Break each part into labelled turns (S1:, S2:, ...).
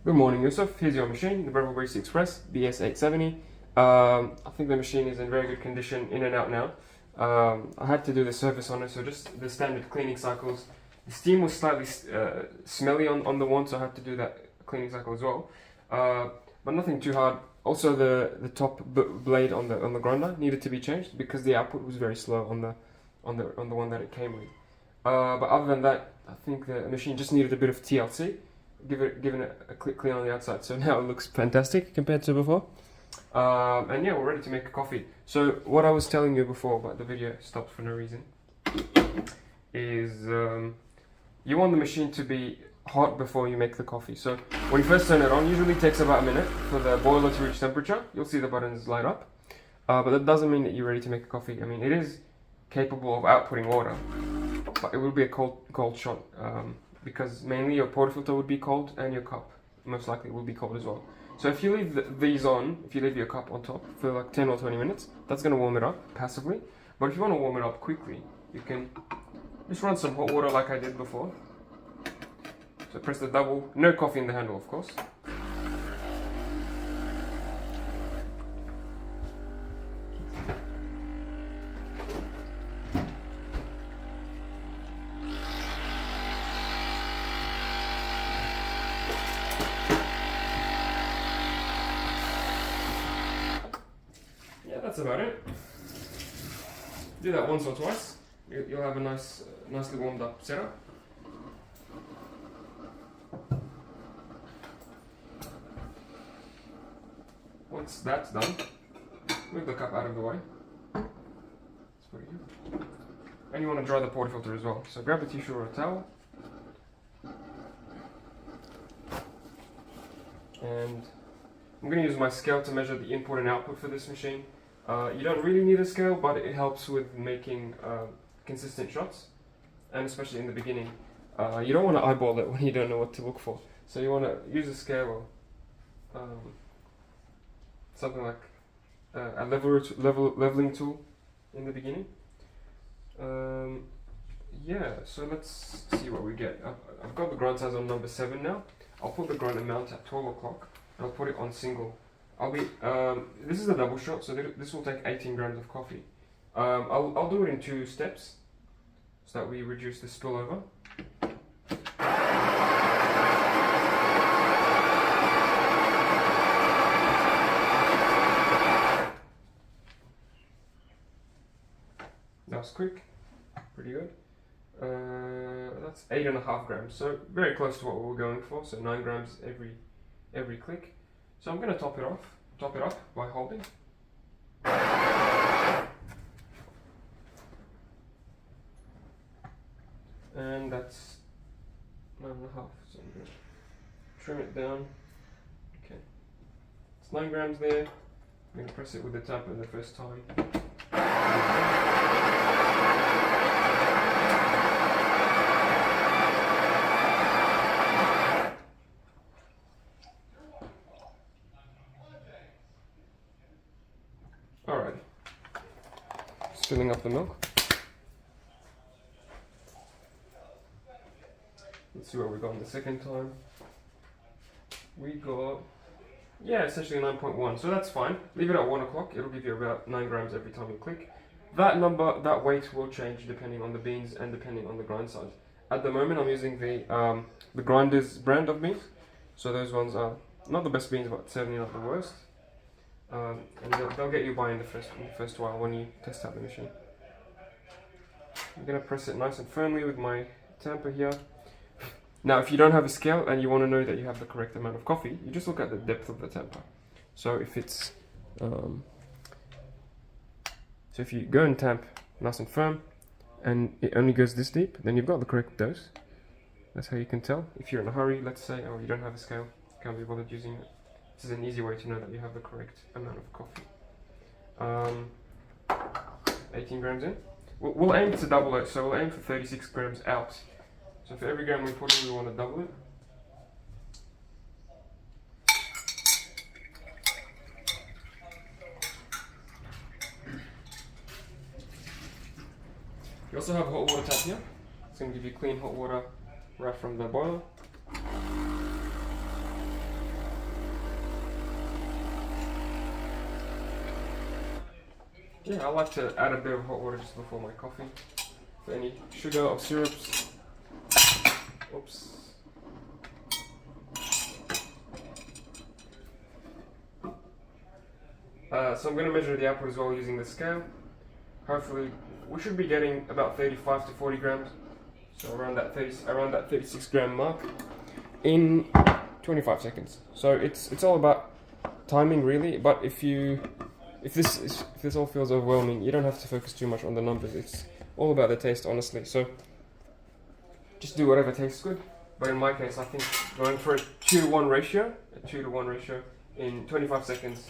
S1: Good morning, Yusuf. Here's your machine, the Breville Barista Express BES870. I think the machine is in very good condition, in and out now. I had to do the service on it, so just the standard cleaning cycles. The steam was slightly smelly on the one, so I had to do that cleaning cycle as well. But nothing too hard. Also, the top blade on the grinder needed to be changed because the output was very slow on the one that it came with. But other than that, I think the machine just needed a bit of TLC. Given it a quick clean on the outside, so now it looks fantastic compared to before. And yeah, we're ready to make a coffee. So what I was telling you before, but the video stopped for no reason, is you want the machine to be hot before you make the coffee. So when you first turn it on, usually it takes about a minute for the boiler to reach temperature. You'll see the buttons light up, but that doesn't mean that you're ready to make a coffee. I mean, it is capable of outputting water, but it will be a cold shot. Because mainly your portafilter would be cold and your cup most likely will be cold as well. So if you leave these on, if you leave your cup on top for like 10 or 20 minutes, that's going to warm it up passively. But if you want to warm it up quickly, you can just run some hot water like I did before. So press the double, no coffee in the handle of course. That's about it. Do that once or twice. You'll have a nicely warmed up setup. Once that's done, move the cup out of the way. That's pretty good. And you want to dry the portafilter as well. So grab a tissue or a towel. And I'm going to use my scale to measure the input and output for this machine. You don't really need a scale, but it helps with making consistent shots, and especially in the beginning. You don't want to eyeball it when you don't know what to look for. So you want to use a scale or something like a leveling tool in the beginning. Yeah, so let's see what we get. I've got the grind size on number 7 now. I'll put the grind amount at 12 o'clock, and I'll put it on single. This is a double shot, so this will take 18 grams of coffee. I'll do it in 2 steps, so that we reduce the spillover. That was quick, pretty good. That's 8.5 grams, so very close to what we were going for. So 9 grams every click. So I'm going to top it up by holding. And that's 9.5, so I'm going to trim it down. Okay, it's 9 grams there. I'm going to press it with the tamper the first time. Alright, just filling up the milk. Let's see what we got on the second time. We got, yeah, essentially 9.1, so that's fine. Leave it at 1 o'clock, it'll give you about 9 grams every time you click. That weight will change depending on the beans and depending on the grind size. At the moment I'm using the Grinders brand of beans, so those ones are not the best beans, but certainly not the worst. And they'll get you by in the first while when you test out the machine. I'm going to press it nice and firmly with my tamper here. Now if you don't have a scale and you want to know that you have the correct amount of coffee, you just look at the depth of the tamper. So if it's so if you go and tamp nice and firm and it only goes this deep, then you've got the correct dose. That's how you can tell. If you're in a hurry, let's say, or you don't have a scale, can't be bothered using it, this is an easy way to know that you have the correct amount of coffee. 18 grams in. We'll aim to double it, so we'll aim for 36 grams out. So for every gram we put in, we want to double it. You also have a hot water tap here. It's going to give you clean hot water right from the boiler. Yeah, I like to add a bit of hot water just before my coffee for any sugar or syrups. Oops. So I'm going to measure the output as well using the scale. Hopefully, we should be getting about 35 to 40 grams, so around that 36 gram mark in 25 seconds. So it's all about timing, really. But if this all feels overwhelming, you don't have to focus too much on the numbers. It's all about the taste, honestly. So just do whatever tastes good. But in my case, I think going for a 2-to-1 ratio, in 25 seconds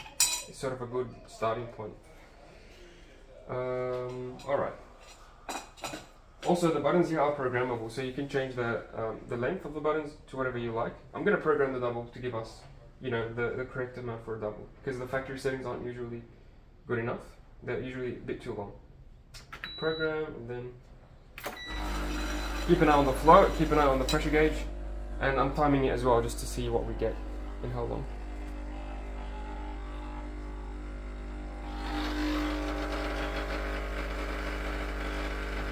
S1: is sort of a good starting point. Alright. Also, the buttons here are programmable, so you can change the length of the buttons to whatever you like. I'm going to program the double to give us, the correct amount for a double, because the factory settings aren't usually good enough. They're usually a bit too long. Program, and then keep an eye on the flow, keep an eye on the pressure gauge, and I'm timing it as well just to see what we get in how long.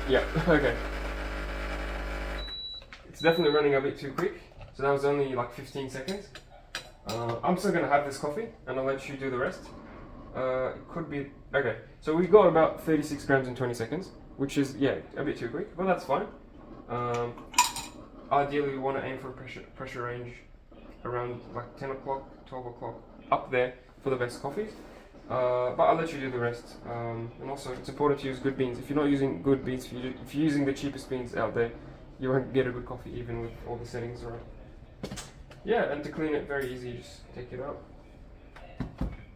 S1: Yeah, okay. It's definitely running a bit too quick, so that was only like 15 seconds. I'm still gonna have this coffee, and I'll let you do the rest. It could be, okay, so we got about 36 grams in 20 seconds, which is, yeah, a bit too quick, but that's fine. Ideally, we want to aim for a pressure range around like 10 o'clock, 12 o'clock, up there for the best coffees. But I'll let you do the rest. And also, it's important to use good beans. If you're not using good beans, if you're using the cheapest beans out there, you won't get a good coffee even with all the settings right. Yeah, and to clean it, very easy. Just take it out,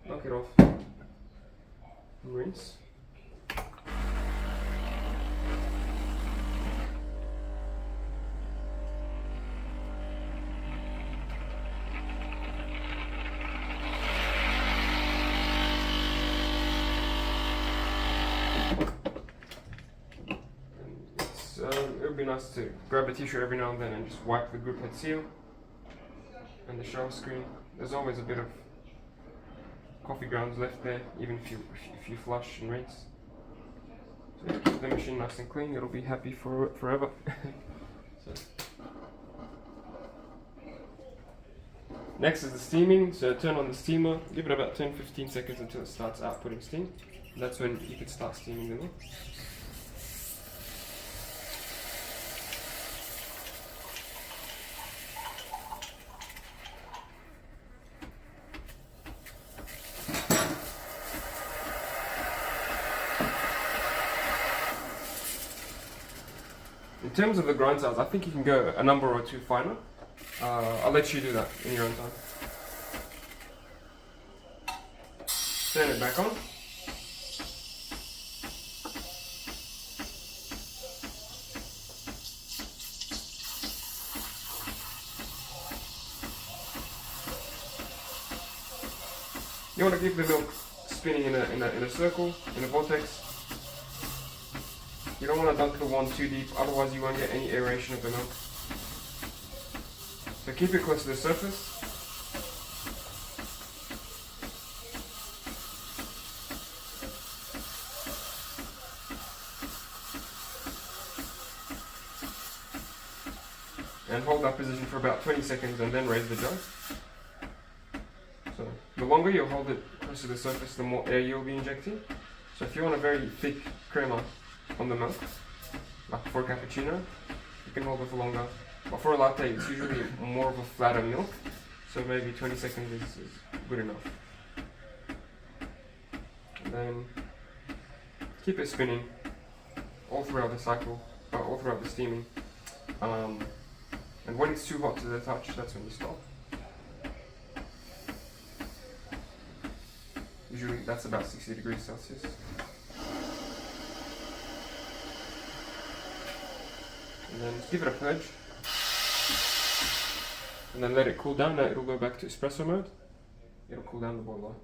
S1: knock it off, rinse. It would be nice to grab a t-shirt every now and then and just wipe the group head seal and the shower screen. There's always a bit of coffee grounds left there, even if you flush and rinse. So yeah, keep the machine nice and clean. It'll be happy for forever. So. Next is the steaming. So turn on the steamer, give it about 10-15 seconds until it starts outputting steam. And that's when you can start steaming the milk. In terms of the grind size, I think you can go a number or two finer. I'll let you do that in your own time. Turn it back on. You want to keep the milk spinning in a circle, in a vortex. You don't want to dunk the wand too deep, otherwise you won't get any aeration of the milk. So keep it close to the surface. And hold that position for about 20 seconds and then raise the jug. So the longer you hold it close to the surface, the more air you'll be injecting. So if you want a very thick crema on the milk, like for a cappuccino, you can hold it for longer. But for a latte, it's usually more of a flatter milk, so maybe 20 seconds is good enough. And then keep it spinning all throughout the cycle, all throughout the steaming. And when it's too hot to the touch, that's when you stop. Usually that's about 60 degrees Celsius. And then give it a purge. And then let it cool down. Now it'll go back to espresso mode. It'll cool down the boiler.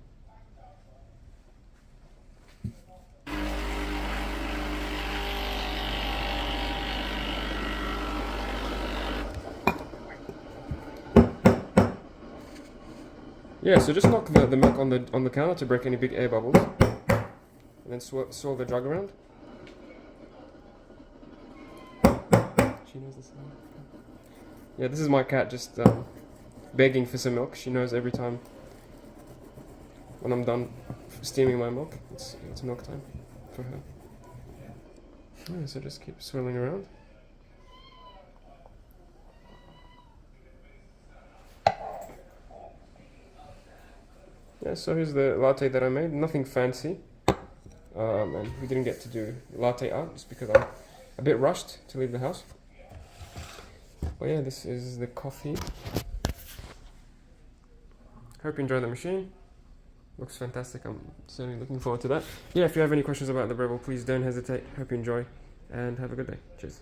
S1: Yeah, so just knock the milk on the counter to break any big air bubbles. and then swirl the jug around. She knows the sound. Yeah, this is my cat just begging for some milk. She knows every time when I'm done steaming my milk, it's milk time for her. Yeah, so just keep swirling around. Yeah, so here's the latte that I made. Nothing fancy. And we didn't get to do latte art just because I'm a bit rushed to leave the house. But yeah, this is the coffee. Hope you enjoy the machine. Looks fantastic. I'm certainly looking forward to that. Yeah, if you have any questions about the Breville, please don't hesitate. Hope you enjoy and have a good day. Cheers.